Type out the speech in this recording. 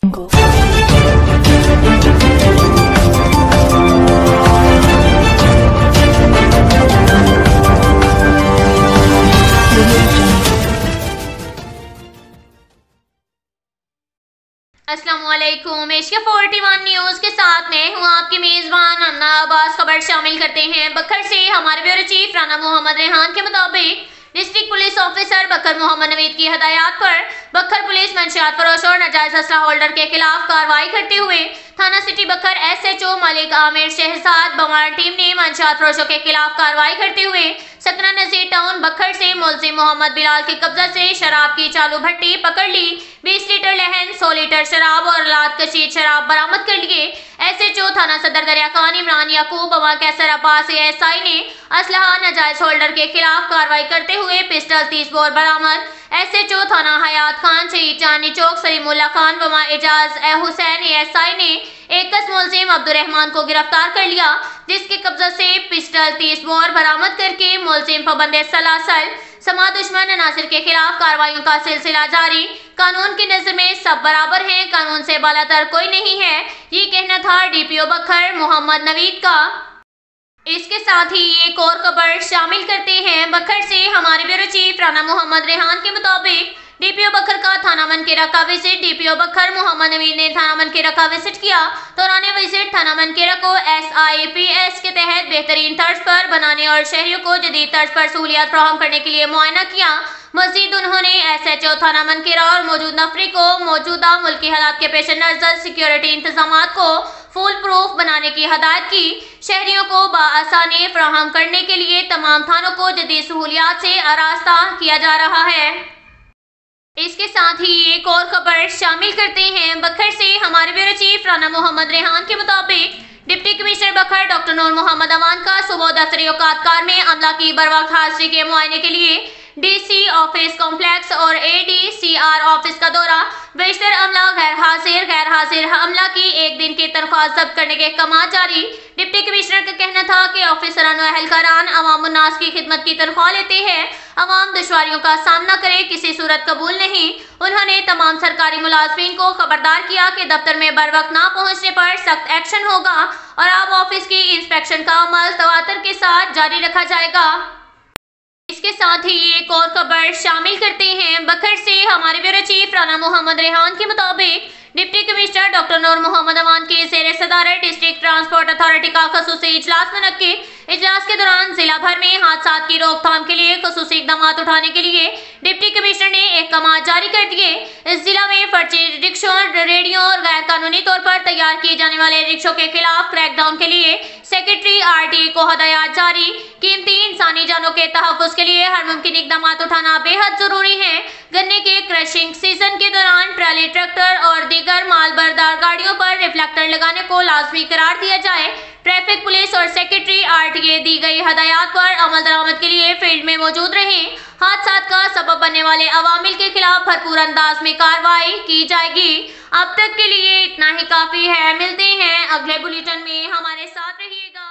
अस्सलामुअलैकुम। Asia 41 news के साथ मैं हूँ आपकी मेजबान अन्ना अब्बास। खबर शामिल करते हैं बखर से। हमारे ब्यूरो चीफ राना मोहम्मद रेहान के मुताबिक डिस्ट्रिक्ट पुलिस ऑफिसर बकर मोहम्मद नवीद की हदायत पर बखर पुलिस मंशियात फरोश और नाजायज असला होल्डर के खिलाफ कार्रवाई करते हुए थाना सिटी बखर SHO मलिक आमिर शहजाद बवार टीम ने मंशियात फरोशों के खिलाफ कार्रवाई करते हुए सकना नजीर टाउन बखर से मुलजिम मोहम्मद बिलाल के कब्जा से शराब की चालू भट्टी पकड़ ली। 20 लीटर लहन, 100 लीटर शराब और लात कशीद शराब बरामद कर लिए। SHO थाना सदर दरिया खान इमरान याकूब बवा कैसर अब्बास SI ने असलहा नाजायज होल्डर के खिलाफ कार्रवाई करते हुए पिस्टल 30 बोर बरामद। SHO थाना हयात खान शहीद चांदनी चौक सलीमुल्लाह खान बवा एजाज हुसैन SI ने एक मुलजिम अब्दुर्रहमान को गिरफ्तार कर लिया, जिसके कब्जा से पिस्टल 30 बोर बरामद करके मुलजिम पाबंद सलासल समा दुश्मन नासिर के खिलाफ कार्रवाइयों का सिलसिला जारी। कानून की नजर में सब बराबर हैं, कानून से बालातर कोई नहीं है, ये कहना था DPO बखर मोहम्मद नवीद का। इसके साथ ही एक और खबर शामिल करते हैं बखर से। हमारे ब्यूरो चीफ राना मोहम्मद रेहान के मुताबिक DPO बखर का थाना मनकेरा का विजिट। DPO बखर मोहम्मद नवीद ने थाना मनकेरा का विजिट किया। दौरान विजिट थाना मनकेरा को SIPS के तहत बेहतरीन तर्ज पर बनाने और शहरियों को जदीद तर्ज पर सहूलियात फराहम करने के लिए मुआयना किया। मजीद उन्होंने SHO थाना मनकेरा और मौजूद नफरी को मौजूदा मुल्की हालात के पेश नजर सिक्योरिटी इंतजाम को फुल प्रूफ बनाने की हदायत की। शहरियों को बाआसानी फराहम करने के लिए तमाम थानों को जदीद सहूलियात से आरास्ता किया जा रहा है। इसके साथ ही एक और खबर शामिल करते हैं बखर से। हमारे ब्यूरो चीफ राना मोहम्मद रेहान के मुताबिक डिप्टी कमिश्नर बखर डॉक्टर नूर मोहम्मद अमान का सुबह दफ्तरी औकातकार में अमला की बरवक्त हाजिरी के मुआयने के लिए DC ऑफिस कॉम्प्लेक्स और ADCR ऑफिस का दौरा। बेशतर अमला गैर हाजिर अमला की एक दिन की तनख्वाह जब्त करने के अहकाम जारी। डिप्टी कमिश्नर का कहना था कि ऑफिसरान व अहलकारान अवाम उन्नास की खिदमत की तनख्वाह लेते हैं, अवाम दुश्वारियों का सामना करे, किसी सूरत कबूल नहीं। उन्होंने तमाम सरकारी मुलाजमीन को खबरदार किया कि दफ्तर में बर वक्त ना पहुंचने पर सख्त एक्शन होगा और अब ऑफिस की इंस्पेक्शन का अमल तवातर के साथ जारी रखा जाएगा। इसके साथ ही एक और खबर शामिल करते हैं बखर से। हमारे ब्यूरो चीफ राना मोहम्मद रेहान के मुताबिक डिप्टी कमिश्नर डॉक्टर नूर मोहम्मद अमान के ज़ेर सदारत डिस्ट्रिक्ट ट्रांसपोर्ट अथॉरिटी का खसूसी इजलास मुनक्किद। इजलास के दौरान जिला भर में हादसा की रोकथाम के लिए खसूसी इकदाम उठाने के लिए डिप्टी कमिश्नर ने अहकाम जारी कर दिए। इस जिला में फर्जी रिक्शों, रेडियो और गैर कानूनी तौर पर तैयार किए जाने वाले रिक्शों के खिलाफ क्रैकडाउन के लिए सेक्रेटरी RTA को हदायत जारी। कीमती इंसानी जानों के तहफ़्फ़ुज़ के लिए हर मुमकिन इकदाम उठाना बेहद जरूरी है। गन्ने के क्रशिंग सीजन के दौरान ट्राली, ट्रैक्टर और दीगर माल बरदार गाड़ियों पर रिफ्लेक्टर लगाने को लाजमी करार दिया जाए। ट्रैफिक पुलिस और सेक्रेटरी RTA दी गई हदायत पर अमल दरामद के लिए फील्ड में मौजूद रहें। हादसा का सबब बनने वाले अवामिल के खिलाफ भरपूर अंदाज में कार्रवाई की जाएगी। अब तक के लिए इतना ही काफी है। मिलते हैं अगले बुलेटिन में, हमारे साथ रहिएगा।